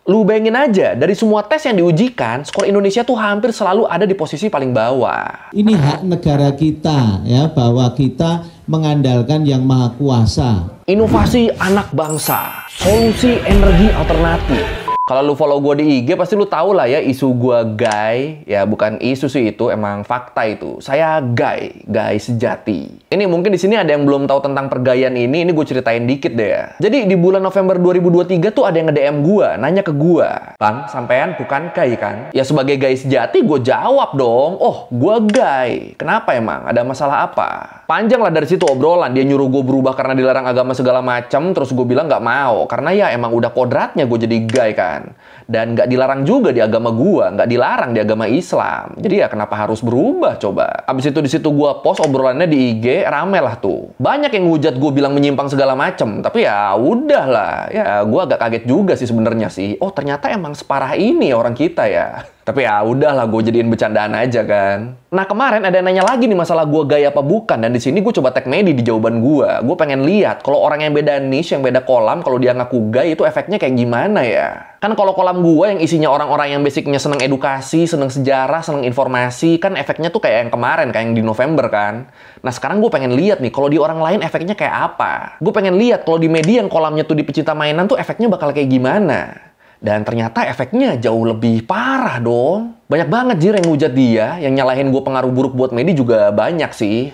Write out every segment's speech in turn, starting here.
Lu bayangin aja, dari semua tes yang diujikan, skor Indonesia tuh hampir selalu ada di posisi paling bawah. Ini hak negara kita ya, bahwa kita mengandalkan Yang Maha Kuasa. Inovasi anak bangsa, solusi energi alternatif. Kalau lu follow gue di IG, pasti lu tau lah ya isu gue gay. Ya bukan isu sih itu, emang fakta itu. Saya gay sejati. Ini mungkin di sini ada yang belum tahu tentang pergayaan ini gue ceritain dikit deh ya. Jadi di bulan November 2023 tuh ada yang nge-DM gue, nanya ke gue, "Bang, sampean bukan gay kan?" Ya sebagai gay sejati gue jawab dong, "Oh, gue gay. Kenapa emang? Ada masalah apa?" Panjang lah dari situ obrolan. Dia nyuruh gue berubah karena dilarang agama segala macam. Terus gue bilang nggak mau, karena ya emang udah kodratnya gue jadi gay kan. Dan nggak dilarang juga di agama gua, nggak dilarang di agama Islam. Jadi ya kenapa harus berubah coba? Abis itu di situ gua post obrolannya di IG, rame lah tuh. Banyak yang ngehujat gua bilang menyimpang segala macem. Tapi ya udahlah, ya gua agak kaget juga sih sebenarnya sih. Oh ternyata emang separah ini orang kita ya. Tapi ya udahlah, gue jadiin bercandaan aja kan. Nah kemarin ada yang nanya lagi nih masalah gue gay apa bukan. Dan di sini gue coba tag Medi di jawaban gue. Gue pengen lihat kalau orang yang beda niche, yang beda kolam, kalau dia ngaku gay itu efeknya kayak gimana ya. Kan kalau kolam gue yang isinya orang-orang yang basicnya seneng edukasi, seneng sejarah, seneng informasi, kan efeknya tuh kayak yang kemarin, kayak yang di November kan. Nah sekarang gue pengen lihat nih kalau di orang lain efeknya kayak apa. Gue pengen lihat kalau di media yang kolamnya tuh di pecinta mainan tuh efeknya bakal kayak gimana. Dan ternyata efeknya jauh lebih parah dong. Banyak banget jir yang ngujat dia, yang nyalahin gue pengaruh buruk buat Medi juga banyak sih.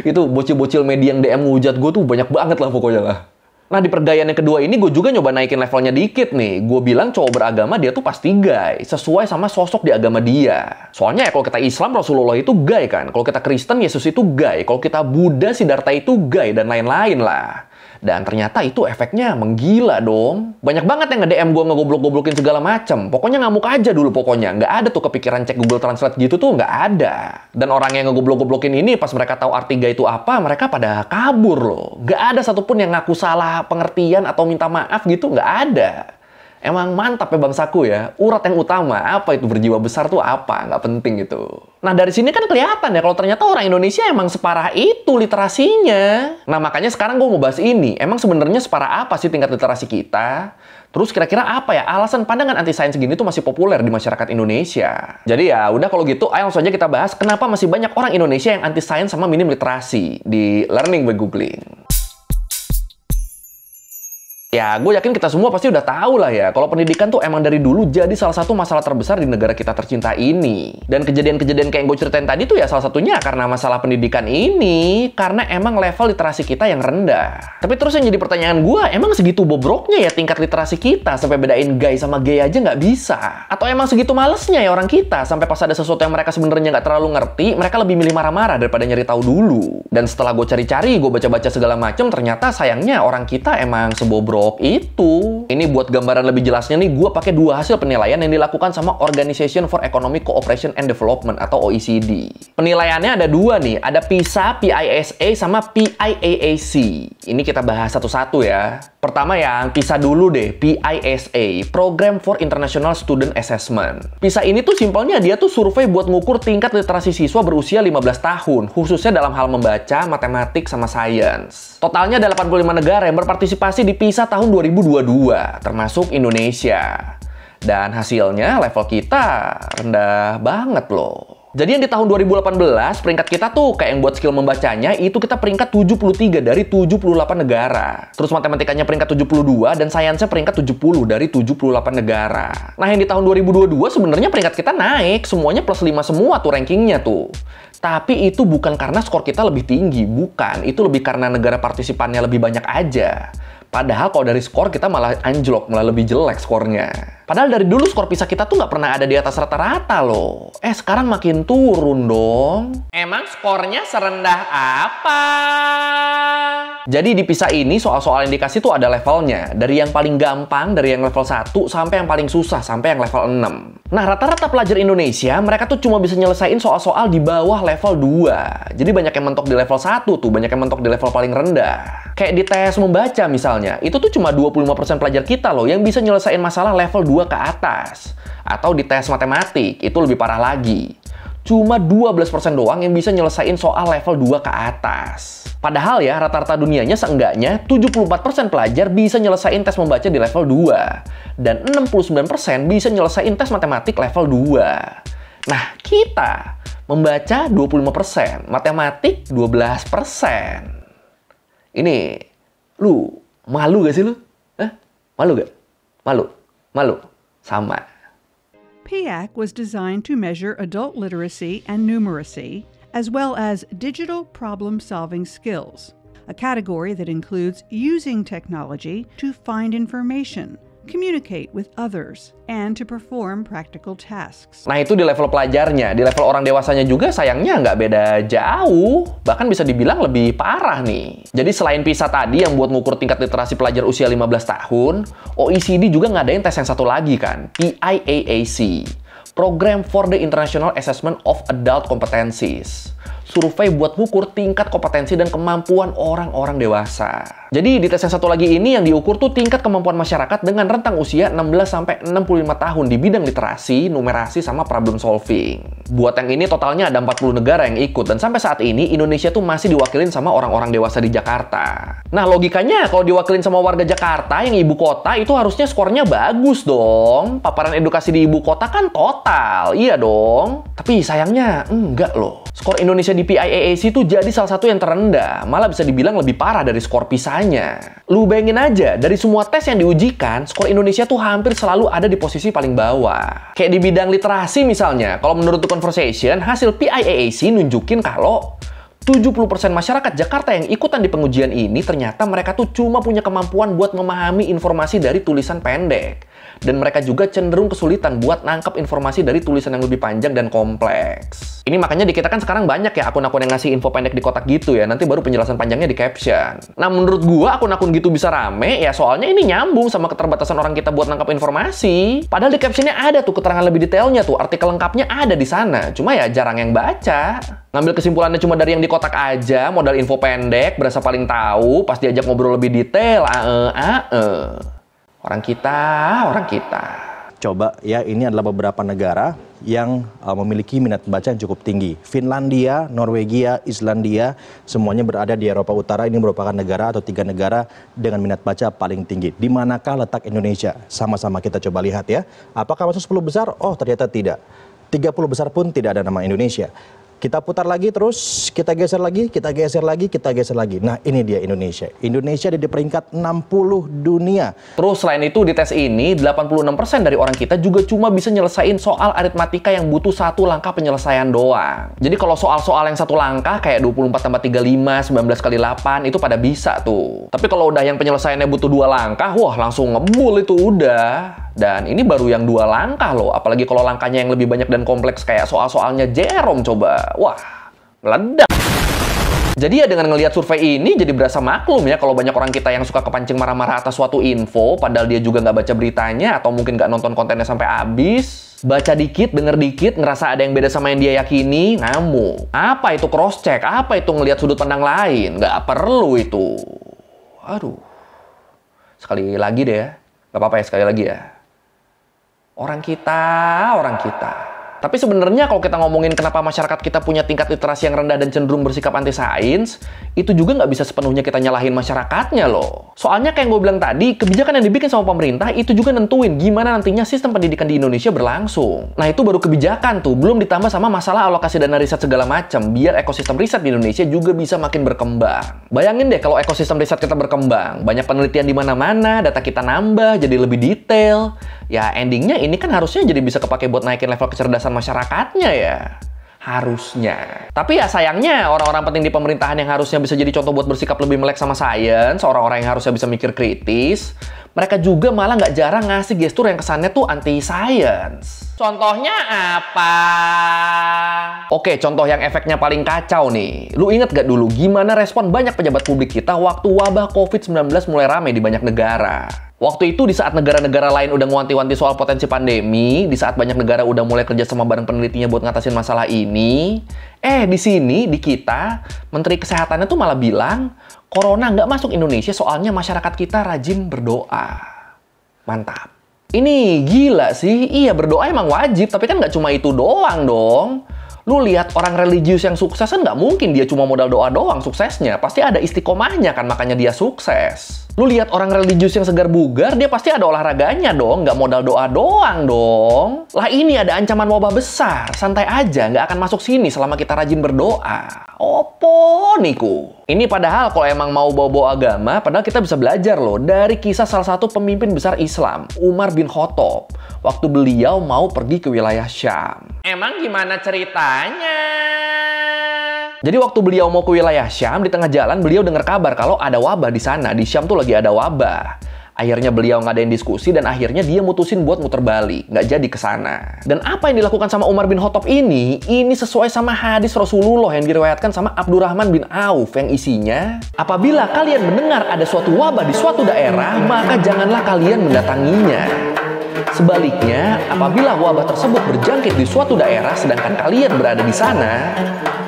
Itu bocil-bocil Medi yang DM ngujat gue tuh banyak banget lah pokoknya lah. Nah di pergayaan yang kedua ini gue juga nyoba naikin levelnya dikit nih. Gue bilang cowok beragama dia tuh pasti gay, sesuai sama sosok di agama dia. Soalnya ya kalau kita Islam Rasulullah itu gay kan. Kalau kita Kristen Yesus itu gay. Kalau kita Buddha Siddhartha itu gay dan lain-lain lah. Dan ternyata itu efeknya menggila dong. Banyak banget yang nge-DM gue ngegoblok-goblokin segala macem. Pokoknya ngamuk aja dulu pokoknya. Nggak ada tuh kepikiran cek Google Translate gitu tuh nggak ada. Dan orang yang ngegoblok-goblokin ini pas mereka tahu arti gay itu apa, mereka pada kabur loh. Nggak ada satupun yang ngaku salah pengertian atau minta maaf gitu, nggak ada. Emang mantap ya bangsaku ya. Urat yang utama, apa itu berjiwa besar tuh apa? Nggak penting gitu. Nah dari sini kan kelihatan ya kalau ternyata orang Indonesia emang separah itu literasinya. Nah makanya sekarang gue mau bahas ini. Emang sebenarnya separah apa sih tingkat literasi kita? Terus kira-kira apa ya alasan pandangan anti sains gini tuh masih populer di masyarakat Indonesia? Jadi ya udah kalau gitu ayo langsung aja kita bahas kenapa masih banyak orang Indonesia yang anti sains sama minim literasi di Learning by Googling. Ya, gue yakin kita semua pasti udah tahu lah ya, kalau pendidikan tuh emang dari dulu jadi salah satu masalah terbesar di negara kita tercinta ini. Dan kejadian-kejadian kayak yang gue ceritain tadi tuh ya salah satunya karena masalah pendidikan ini, karena emang level literasi kita yang rendah. Tapi terus yang jadi pertanyaan gue, emang segitu bobroknya ya tingkat literasi kita sampai bedain gay sama gay aja nggak bisa? Atau emang segitu malesnya ya orang kita sampai pas ada sesuatu yang mereka sebenarnya nggak terlalu ngerti, mereka lebih milih marah-marah daripada nyari tahu dulu. Dan setelah gue cari-cari, gue baca-baca segala macem, ternyata sayangnya orang kita emang sebobrok itu. Ini buat gambaran lebih jelasnya nih, gue pakai dua hasil penilaian yang dilakukan sama Organization for Economic Cooperation and Development atau OECD. Penilaiannya ada dua nih, ada PISA, PISA sama PIAAC. Ini kita bahas satu-satu ya. Pertama yang PISA dulu deh, PISA, Program for International Student Assessment. PISA ini tuh simpelnya dia tuh survei buat ngukur tingkat literasi siswa berusia 15 tahun, khususnya dalam hal membaca, matematik, sama sains. Totalnya ada 85 negara yang berpartisipasi di PISA tahun 2022, termasuk Indonesia. Dan hasilnya level kita rendah banget loh. Jadi yang di tahun 2018, peringkat kita tuh kayak yang buat skill membacanya, itu kita peringkat 73 dari 78 negara. Terus matematikanya peringkat 72, dan sainsnya peringkat 70 dari 78 negara. Nah yang di tahun 2022 sebenarnya peringkat kita naik, semuanya plus 5 semua tuh rankingnya tuh. Tapi itu bukan karena skor kita lebih tinggi, bukan. Itu lebih karena negara partisipannya lebih banyak aja. Padahal kalau dari skor kita malah anjlok, malah lebih jelek skornya. Padahal dari dulu skor PISA kita tuh nggak pernah ada di atas rata-rata loh. Sekarang makin turun dong. Emang skornya serendah apa? Jadi di PISA ini soal-soal yang dikasih tuh ada levelnya. Dari yang paling gampang, dari yang level 1, sampai yang paling susah, sampai yang level 6. Nah rata-rata pelajar Indonesia, mereka tuh cuma bisa nyelesain soal-soal di bawah level 2. Jadi banyak yang mentok di level 1 tuh, banyak yang mentok di level paling rendah. Kayak di tes membaca misalnya, itu tuh cuma 25% pelajar kita loh yang bisa nyelesain masalah level 2 ke atas. Atau di tes matematik, itu lebih parah lagi. cuma 12% doang yang bisa nyelesain soal level 2 ke atas. Padahal ya, rata-rata dunianya seenggaknya 74% pelajar bisa nyelesain tes membaca di level 2. Dan 69% bisa nyelesain tes matematik level 2. Nah, kita membaca 25%, matematik 12%. Ini, lu malu gak sih lu? Malu gak? Malu? Malu? Sama. PIAAC was designed to measure adult literacy and numeracy, as well as digital problem-solving skills, a category that includes using technology to find information, communicate with others, and to perform practical tasks. Nah, itu di level pelajarnya. Di level orang dewasanya juga sayangnya nggak beda jauh. Bahkan bisa dibilang lebih parah nih. Jadi selain PISA tadi yang buat ngukur tingkat literasi pelajar usia 15 tahun, OECD juga ngadain tes yang satu lagi kan, PIAAC. Program for the International Assessment of Adult Competencies. Survei buat ngukur tingkat kompetensi dan kemampuan orang-orang dewasa. Jadi di tes yang satu lagi ini yang diukur tuh tingkat kemampuan masyarakat dengan rentang usia 16-65 tahun di bidang literasi, numerasi, sama problem solving. Buat yang ini totalnya ada 40 negara yang ikut dan sampai saat ini Indonesia tuh masih diwakilin sama orang-orang dewasa di Jakarta. Nah logikanya kalau diwakilin sama warga Jakarta yang ibu kota itu harusnya skornya bagus dong. Paparan edukasi di ibu kota kan total, iya dong. Tapi sayangnya enggak loh. Skor Indonesia di PIAAC itu jadi salah satu yang terendah, malah bisa dibilang lebih parah dari skor PISA-nya. Lu bayangin aja, dari semua tes yang diujikan, skor Indonesia tuh hampir selalu ada di posisi paling bawah. Kayak di bidang literasi misalnya, kalau menurut The Conversation, hasil PIAAC nunjukin kalau 70% masyarakat Jakarta yang ikutan di pengujian ini ternyata mereka tuh cuma punya kemampuan buat memahami informasi dari tulisan pendek. Dan mereka juga cenderung kesulitan buat nangkep informasi dari tulisan yang lebih panjang dan kompleks. Ini makanya di kita kan sekarang banyak ya akun-akun yang ngasih info pendek di kotak gitu ya, nanti baru penjelasan panjangnya di caption. Nah menurut gua akun-akun gitu bisa rame, ya soalnya ini nyambung sama keterbatasan orang kita buat nangkep informasi. Padahal di captionnya ada tuh keterangan lebih detailnya tuh, artikel lengkapnya ada di sana, cuma ya jarang yang baca. Ngambil kesimpulannya cuma dari yang di kotak aja, modal info pendek, berasa paling tahu, pas diajak ngobrol lebih detail, Orang kita. Coba ya, ini adalah beberapa negara yang memiliki minat baca yang cukup tinggi. Finlandia, Norwegia, Islandia, semuanya berada di Eropa Utara. Ini merupakan negara atau 3 negara dengan minat baca paling tinggi. Di manakah letak Indonesia? Sama-sama kita coba lihat ya. Apakah masuk 10 besar? Oh ternyata tidak. 30 besar pun tidak ada nama Indonesia. Kita putar lagi terus, kita geser lagi, kita geser lagi, kita geser lagi. Nah ini dia Indonesia. Indonesia di peringkat 60 dunia. Terus selain itu di tes ini, 86% dari orang kita juga cuma bisa nyelesain soal aritmatika yang butuh 1 langkah penyelesaian doang. Jadi kalau soal-soal yang 1 langkah kayak 24 tambah 35, 19 kali 8 itu pada bisa tuh. Tapi kalau udah yang penyelesaiannya butuh 2 langkah, wah langsung ngebul itu udah. Dan ini baru yang 2 langkah loh, apalagi kalau langkahnya yang lebih banyak dan kompleks kayak soal-soalnya Jerome coba. Wah, meledak. Jadi ya dengan ngelihat survei ini jadi berasa maklum ya kalau banyak orang kita yang suka kepancing marah-marah atas suatu info, padahal dia juga nggak baca beritanya atau mungkin nggak nonton kontennya sampai habis. Baca dikit, denger dikit, ngerasa ada yang beda sama yang dia yakini, ngamuk. Apa itu cross check? Apa itu ngelihat sudut pandang lain? Nggak perlu itu. Aduh. Sekali lagi deh ya. Nggak apa-apa ya, sekali lagi ya. Orang kita. Tapi sebenarnya kalau kita ngomongin kenapa masyarakat kita punya tingkat literasi yang rendah dan cenderung bersikap anti sains, itu juga nggak bisa sepenuhnya kita nyalahin masyarakatnya loh. Soalnya kayak yang gue bilang tadi, kebijakan yang dibikin sama pemerintah itu juga nentuin gimana nantinya sistem pendidikan di Indonesia berlangsung. Nah itu baru kebijakan tuh, belum ditambah sama masalah alokasi dana riset segala macam, biar ekosistem riset di Indonesia juga bisa makin berkembang. Bayangin deh kalau ekosistem riset kita berkembang, banyak penelitian di mana-mana, data kita nambah, jadi lebih detail. Ya endingnya ini kan harusnya jadi bisa kepake buat naikin level kecerdasan masyarakatnya ya. Harusnya. Tapi ya sayangnya orang-orang penting di pemerintahan yang harusnya bisa jadi contoh buat bersikap lebih melek sama sains, orang-orang yang harusnya bisa mikir kritis, mereka juga malah nggak jarang ngasih gestur yang kesannya tuh anti sains. Contohnya apa? Oke, contoh yang efeknya paling kacau nih. Lu inget gak dulu gimana respon banyak pejabat publik kita waktu wabah COVID-19 mulai rame di banyak negara? Waktu itu di saat negara-negara lain udah ngewanti-wanti soal potensi pandemi, di saat banyak negara udah mulai kerja sama bareng penelitinya buat ngatasin masalah ini, di sini, di kita, Menteri Kesehatannya tuh malah bilang, Corona nggak masuk Indonesia soalnya masyarakat kita rajin berdoa. Mantap. Ini gila sih, iya berdoa emang wajib, tapi kan nggak cuma itu doang dong. Lu lihat orang religius yang sukses kan nggak mungkin dia cuma modal doa doang suksesnya. Pasti ada istiqomahnya kan, makanya dia sukses. Lu lihat orang religius yang segar bugar, dia pasti ada olahraganya dong, nggak modal doa doang dong. Lah ini ada ancaman wabah besar, santai aja, nggak akan masuk sini selama kita rajin berdoa. Opo niku? Ini padahal kalau emang mau bawa-bawa agama, padahal kita bisa belajar loh dari kisah salah satu pemimpin besar Islam, Umar bin Khattab, waktu beliau mau pergi ke wilayah Syam. Emang gimana ceritanya? Jadi waktu beliau mau ke wilayah Syam, di tengah jalan beliau dengar kabar kalau ada wabah di sana. Di Syam tuh lagi ada wabah. Akhirnya beliau ngadain diskusi dan akhirnya dia mutusin buat muter balik. Nggak jadi ke sana. Dan apa yang dilakukan sama Umar bin Khattab ini sesuai sama hadis Rasulullah yang diriwayatkan sama Abdurrahman bin Auf yang isinya, apabila kalian mendengar ada suatu wabah di suatu daerah, maka janganlah kalian mendatanginya. Sebaliknya, apabila wabah tersebut berjangkit di suatu daerah sedangkan kalian berada di sana,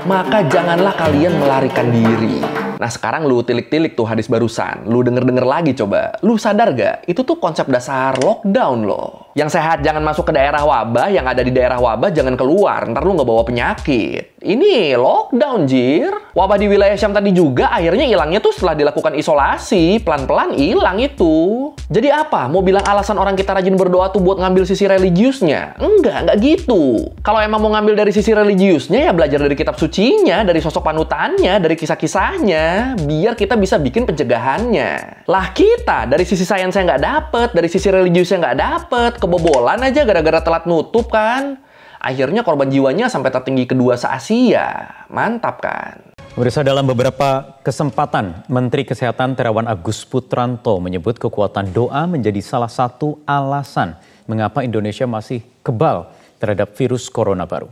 maka janganlah kalian melarikan diri. Nah sekarang lu tilik-tilik tuh hadis barusan. Lu denger-denger lagi coba. Lu sadar gak? Itu tuh konsep dasar lockdown loh. Yang sehat jangan masuk ke daerah wabah, yang ada di daerah wabah jangan keluar. Ntar lu nggak bawa penyakit. Ini lockdown, jir. Wabah di wilayah Syam tadi juga akhirnya hilangnya tuh setelah dilakukan isolasi. Pelan-pelan hilang itu. Jadi apa? Mau bilang alasan orang kita rajin berdoa tuh buat ngambil sisi religiusnya? Enggak gitu. Kalau emang mau ngambil dari sisi religiusnya, ya belajar dari kitab sucinya, dari sosok panutannya, dari kisah-kisahnya, biar kita bisa bikin pencegahannya. Lah kita, dari sisi sainsnya nggak dapet, dari sisi religiusnya nggak dapet, kebobolan aja gara-gara telat nutup kan. Akhirnya korban jiwanya sampai tertinggi kedua se-Asia. Mantap kan? Pemirsa, dalam beberapa kesempatan, Menteri Kesehatan Terawan Agus Putranto menyebut kekuatan doa menjadi salah satu alasan mengapa Indonesia masih kebal terhadap virus corona baru.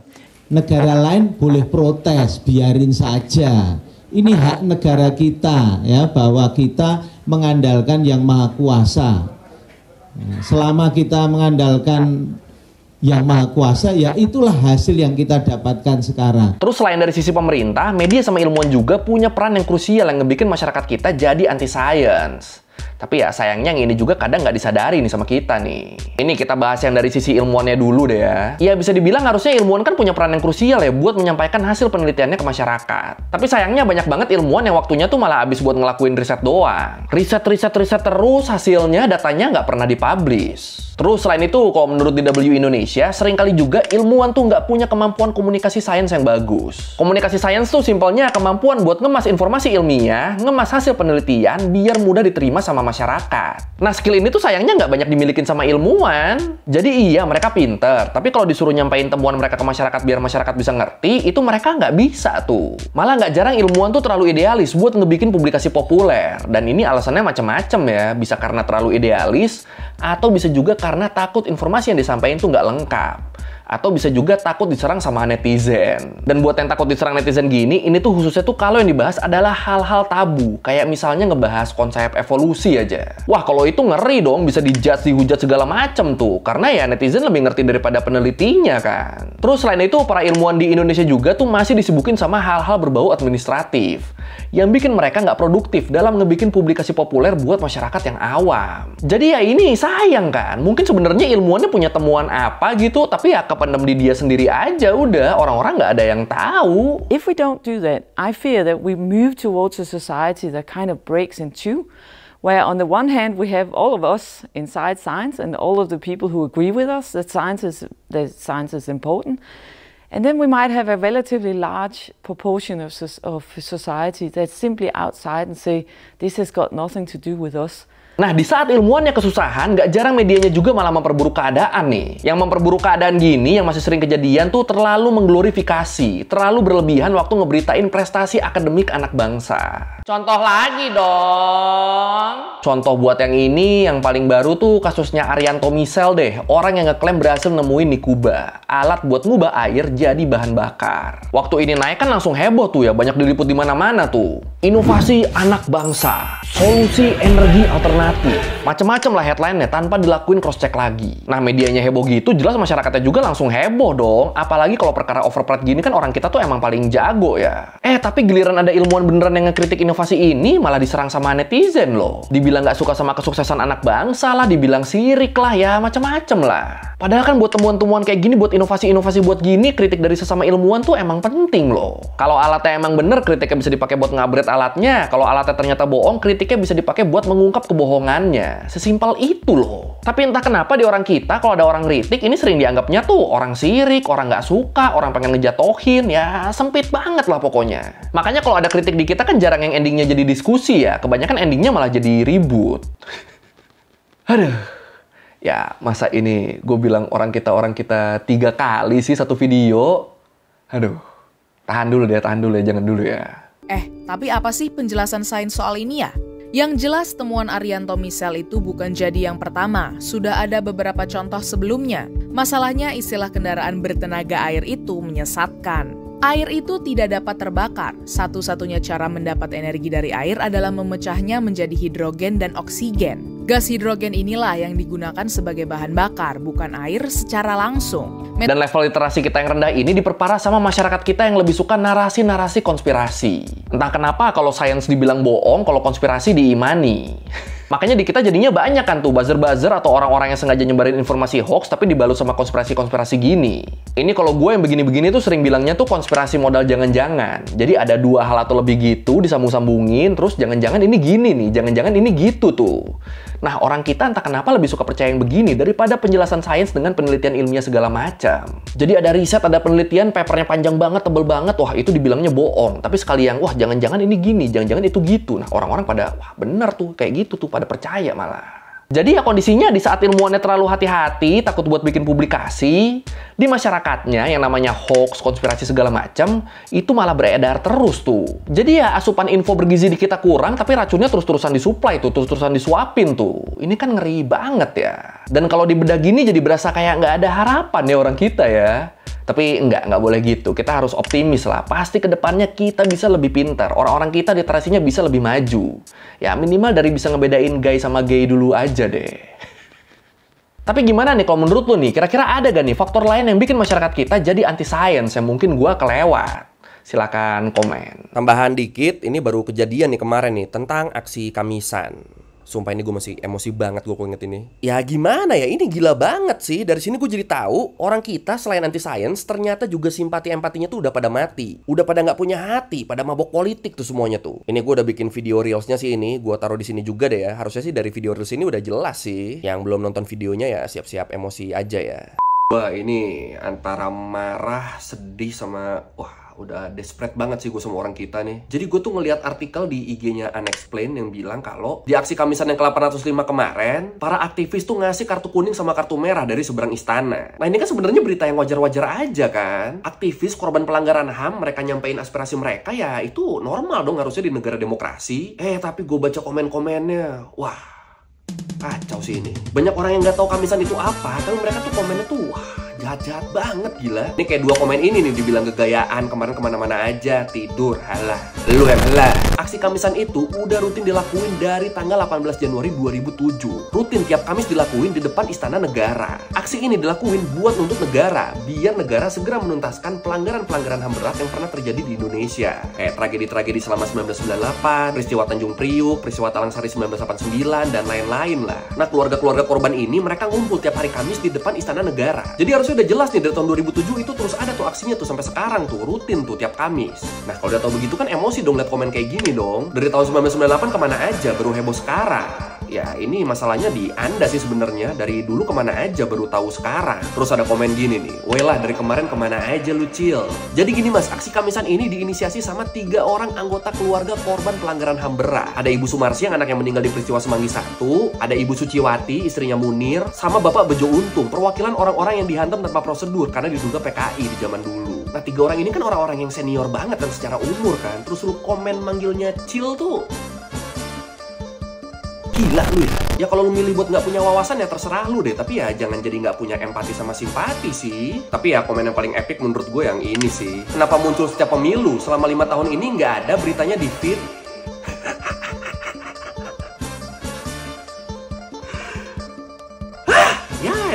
Negara lain boleh protes, biarin saja. Ini hak negara kita ya, bahwa kita mengandalkan Yang Maha Kuasa. Selama kita mengandalkan Yang Maha Kuasa, ya itulah hasil yang kita dapatkan sekarang. Terus selain dari sisi pemerintah, media sama ilmuwan juga punya peran yang krusial yang ngebikin masyarakat kita jadi anti-science. Tapi ya sayangnya yang ini juga kadang nggak disadari nih sama kita nih. Ini kita bahas yang dari sisi ilmuannya dulu deh ya. Ya bisa dibilang harusnya ilmuwan kan punya peran yang krusial ya buat menyampaikan hasil penelitiannya ke masyarakat. Tapi sayangnya banyak banget ilmuwan yang waktunya tuh malah habis buat ngelakuin riset doang. Riset terus hasilnya datanya nggak pernah dipublish. Terus selain itu, kalau menurut DW Indonesia, seringkali juga ilmuwan tuh nggak punya kemampuan komunikasi sains yang bagus. Komunikasi sains tuh simpelnya kemampuan buat ngemas informasi ilmiah, ngemas hasil penelitian, biar mudah diterima sama masyarakat. Nah, skill ini tuh sayangnya nggak banyak dimilikin sama ilmuwan. Jadi iya, mereka pinter. Tapi kalau disuruh nyampein temuan mereka ke masyarakat biar masyarakat bisa ngerti, itu mereka nggak bisa tuh. Malah nggak jarang ilmuwan tuh terlalu idealis buat ngebikin publikasi populer. Dan ini alasannya macam-macam ya. Bisa karena terlalu idealis, atau bisa juga karena takut informasi yang disampaikan tuh nggak lengkap. Atau bisa juga takut diserang sama netizen. Dan buat yang takut diserang netizen gini, ini tuh khususnya tuh kalau yang dibahas adalah hal-hal tabu. Kayak misalnya ngebahas konsep evolusi aja. Wah, kalau itu ngeri dong, bisa dijudge, dihujat segala macem tuh. Karena ya netizen lebih ngerti daripada penelitinya kan. Terus selain itu, para ilmuwan di Indonesia juga tuh masih disibukin sama hal-hal berbau administratif. Yang bikin mereka nggak produktif dalam ngebikin publikasi populer buat masyarakat yang awam. Jadi ya ini sayang kan. Mungkin sebenarnya ilmuwannya punya temuan apa gitu, tapi ya kependem di dia sendiri aja udah. Orang-orang nggak ada yang tahu. If we don't do that, I fear that we move towards a society that kind of breaks in two, where on the one hand we have all of us inside science and all of the people who agree with us that science is important. And then we might have a relatively large proportion of society that's simply outside and say, this has got nothing to do with us. Nah, di saat ilmuwannya kesusahan, nggak jarang medianya juga malah memperburuk keadaan nih. Yang memperburuk keadaan gini, yang masih sering kejadian tuh terlalu mengglorifikasi, terlalu berlebihan waktu ngeberitain prestasi akademik anak bangsa. Contoh lagi dong. Contoh buat yang ini, yang paling baru tuh kasusnya Arianto Misel deh. Orang yang ngeklaim berhasil nemuin Nikuba, alat buat ngubah air jadi bahan bakar. Waktu ini naik kan langsung heboh tuh ya, banyak diliput di mana-mana tuh. Inovasi anak bangsa, solusi energi alternatif. Macem-macem lah headline-nya tanpa dilakuin cross-check lagi. Nah, medianya heboh gitu, jelas masyarakatnya juga langsung heboh dong. Apalagi kalau perkara overpriced gini kan orang kita tuh emang paling jago ya. Tapi giliran ada ilmuwan beneran yang ngekritik inovasi ini malah diserang sama netizen loh. Dibilang nggak suka sama kesuksesan anak bangsa lah, dibilang sirik lah, ya macam-macam lah. Padahal kan buat temuan-temuan kayak gini, buat inovasi-inovasi buat gini, kritik dari sesama ilmuwan tuh emang penting loh. Kalau alatnya emang bener, kritiknya bisa dipakai buat ngupgrade alatnya. Kalau alatnya ternyata bohong, kritiknya bisa dipakai buat mengungkap kebohongannya. Sesimpel itu loh. Tapi entah kenapa di orang kita, kalau ada orang kritik, ini sering dianggapnya tuh orang sirik, orang nggak suka, orang pengen ngejatohin, ya sempit banget lah pokoknya. Makanya kalau ada kritik di kita kan jarang yang endingnya jadi diskusi ya. Kebanyakan endingnya malah jadi ribut. Aduh. Ya, masa ini gue bilang orang kita 3 kali sih satu video? Aduh, tahan dulu ya, jangan dulu ya. Tapi apa sih penjelasan sains soal ini ya? Yang jelas temuan Arianto Misel itu bukan jadi yang pertama, sudah ada beberapa contoh sebelumnya. Masalahnya istilah kendaraan bertenaga air itu menyesatkan. Air itu tidak dapat terbakar. Satu-satunya cara mendapat energi dari air adalah memecahnya menjadi hidrogen dan oksigen. Gas hidrogen inilah yang digunakan sebagai bahan bakar, bukan air secara langsung. Dan level literasi kita yang rendah ini diperparah sama masyarakat kita yang lebih suka narasi-narasi konspirasi. Entah kenapa kalau sains dibilang bohong, kalau konspirasi diimani. Makanya di kita jadinya banyak kan tuh buzzer-buzzer atau orang-orang yang sengaja nyebarin informasi hoax tapi dibalut sama konspirasi-konspirasi gini. Ini kalau gue yang begini-begini tuh sering bilangnya tuh konspirasi modal jangan-jangan. Jadi ada 2 hal atau lebih gitu disambung-sambungin, terus jangan-jangan ini gini nih, jangan-jangan ini gitu tuh. Nah, orang kita entah kenapa lebih suka percaya yang begini daripada penjelasan sains dengan penelitian ilmiah segala macam. Jadi ada riset, ada penelitian, papernya panjang banget, tebel banget, wah itu dibilangnya bohong. Tapi sekali yang, wah jangan-jangan ini gini, jangan-jangan itu gitu. Nah, orang-orang pada, wah bener tuh, kayak gitu tuh, pada percaya malah. Jadi ya kondisinya di saat ilmuwannya terlalu hati-hati, takut buat bikin publikasi, di masyarakatnya yang namanya hoax, konspirasi segala macam, itu malah beredar terus tuh. Jadi ya asupan info bergizi di kita kurang, tapi racunnya terus-terusan disuplai tuh, terus-terusan disuapin tuh. Ini kan ngeri banget ya. Dan kalau dibedah gini jadi berasa kayak nggak ada harapan ya orang kita ya. Tapi nggak boleh gitu. Kita harus optimis lah. Pasti ke depannya kita bisa lebih pintar. Orang-orang kita literasinya bisa lebih maju. Ya minimal dari bisa ngebedain gay sama gay dulu aja deh. Tapi gimana nih kalau menurut lu nih? Kira-kira ada gak nih faktor lain yang bikin masyarakat kita jadi anti-science yang mungkin gua kelewat? Silakan komen. Tambahan dikit, ini baru kejadian nih kemarin nih tentang aksi Kamisan. Sumpah ini gue masih emosi banget gue inget ini. Ya gimana ya, ini gila banget sih. Dari sini gue jadi tahu orang kita selain anti science ternyata juga simpati empatinya tuh udah pada mati. Udah pada nggak punya hati, pada mabok politik tuh semuanya tuh. Ini gue udah bikin video reelsnya sih ini. Gue taruh di sini juga deh ya. Harusnya sih dari video reels ini udah jelas sih. Yang belum nonton videonya ya siap-siap emosi aja ya. Wah ini antara marah, sedih sama udah desperate banget sih gue sama orang kita nih. Jadi gue tuh ngeliat artikel di IG-nya Unexplained yang bilang kalau di aksi Kamisan yang ke-805 kemarin, para aktivis tuh ngasih kartu kuning sama kartu merah dari seberang istana. Nah ini kan sebenarnya berita yang wajar-wajar aja kan. Aktivis korban pelanggaran HAM, mereka nyampein aspirasi mereka ya itu normal dong harusnya di negara demokrasi. Tapi gue baca komen-komennya, wah kacau sih ini. Banyak orang yang nggak tahu Kamisan itu apa, tapi mereka tuh komennya tuh wah jahat-jahat banget gila. Ini kayak 2 komen ini nih dibilang kegayaan, kemarin kemana-mana aja, tidur, halah. Lu halah. Aksi Kamisan itu udah rutin dilakuin dari tanggal 18 Januari 2007. Rutin tiap Kamis dilakuin di depan Istana Negara. Aksi ini dilakuin buat nuntut negara, biar negara segera menuntaskan pelanggaran-pelanggaran HAM berat yang pernah terjadi di Indonesia. Kayak tragedi-tragedi selama 1998, peristiwa Tanjung Priuk, peristiwa Talang Sari 1989, dan lain-lain lah. Nah keluarga-keluarga korban ini mereka ngumpul tiap hari Kamis di depan Istana Negara. Jadi harusnya udah jelas nih dari tahun 2007 itu terus ada tuh aksinya tuh sampai sekarang tuh rutin tuh tiap Kamis. Nah kalau udah tahu begitu kan emosi dong liat komen kayak gini dong. Dari tahun 1998 kemana aja baru heboh sekarang. Ya ini masalahnya di Anda sih sebenarnya. Dari dulu kemana aja baru tahu sekarang. Terus ada komen gini nih, welah dari kemarin kemana aja lu Cil. Jadi gini mas, aksi Kamisan ini diinisiasi sama 3 orang anggota keluarga korban pelanggaran HAM berat. Ada Ibu Sumarsi yang anak yang meninggal di peristiwa Semanggi 1, ada Ibu Suciwati istrinya Munir, sama Bapak Bejo Untung perwakilan orang-orang yang dihantam tanpa prosedur karena diduga PKI di zaman dulu. Nah 3 orang ini kan orang-orang yang senior banget kan secara umur kan. Terus lu komen manggilnya Cil tuh gila lu ya. Ya kalau lu milih buat nggak punya wawasan ya terserah lu deh. Tapi ya jangan jadi nggak punya empati sama simpati sih. Tapi ya komen yang paling epic menurut gue yang ini sih. Kenapa muncul setiap pemilu? Selama 5 tahun ini nggak ada beritanya di feed.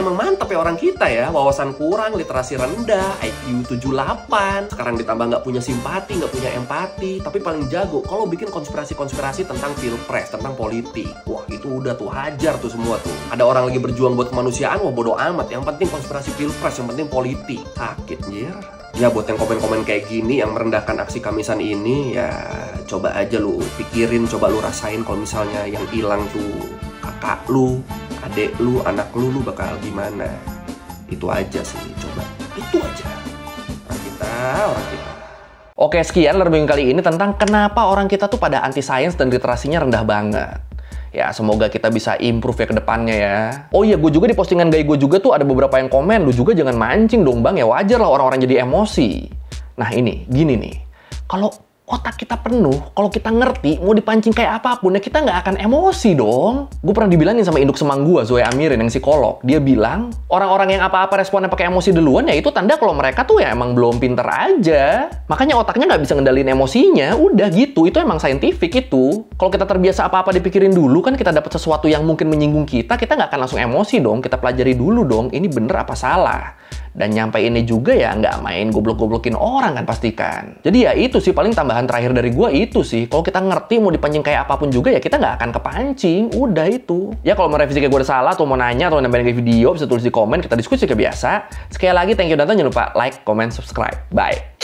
emang mantap ya orang kita ya. Wawasan kurang, literasi rendah, IQ 78. Sekarang ditambah nggak punya simpati, nggak punya empati. Tapi paling jago kalau bikin konspirasi-konspirasi tentang pilpres, tentang politik. Wah itu udah tuh, hajar tuh semua tuh. Ada orang lagi berjuang buat kemanusiaan, wah bodo amat. Yang penting konspirasi pilpres, yang penting politik. Sakit anjir. Ya buat yang komen-komen kayak gini yang merendahkan aksi Kamisan ini, ya coba aja lu pikirin, coba lu rasain kalau misalnya yang hilang tuh kakak lu, adik lu, anak lu bakal gimana. Itu aja sih, coba. Itu aja. Orang kita. Oke, sekian learning kali ini tentang kenapa orang kita tuh pada anti sains dan literasinya rendah banget. Ya, semoga kita bisa improve ya ke depannya ya. Oh iya, gue juga di postingan gay gue juga tuh ada beberapa yang komen, lu juga jangan mancing dong bang, ya wajar lah orang-orang jadi emosi. Nah ini, gini nih, kalau otak kita penuh, kalau kita ngerti mau dipancing kayak apapun ya kita nggak akan emosi dong. Gue pernah dibilangin sama induk semang gue, Zoe Amirin yang psikolog. Dia bilang orang-orang yang apa-apa responnya pakai emosi duluan ya itu tanda kalau mereka tuh ya emang belum pinter aja. Makanya otaknya nggak bisa ngendalin emosinya. Udah gitu, itu emang saintifik itu. Kalau kita terbiasa apa-apa dipikirin dulu kan kita dapat sesuatu yang mungkin menyinggung kita nggak akan langsung emosi dong. Kita pelajari dulu dong, ini bener apa salah. Dan nyampe ini juga ya nggak main goblok-goblokin orang kan pastikan. Jadi ya itu sih paling tambahan terakhir dari gue itu sih. Kalau kita ngerti mau dipancing kayak apapun juga ya kita nggak akan kepancing. Udah itu. Ya kalau mau revisi kayak gue udah salah atau mau nanya atau nambahin video bisa tulis di komen. Kita diskusi kayak biasa. Sekali lagi thank you dan jangan lupa like, comment, subscribe. Bye.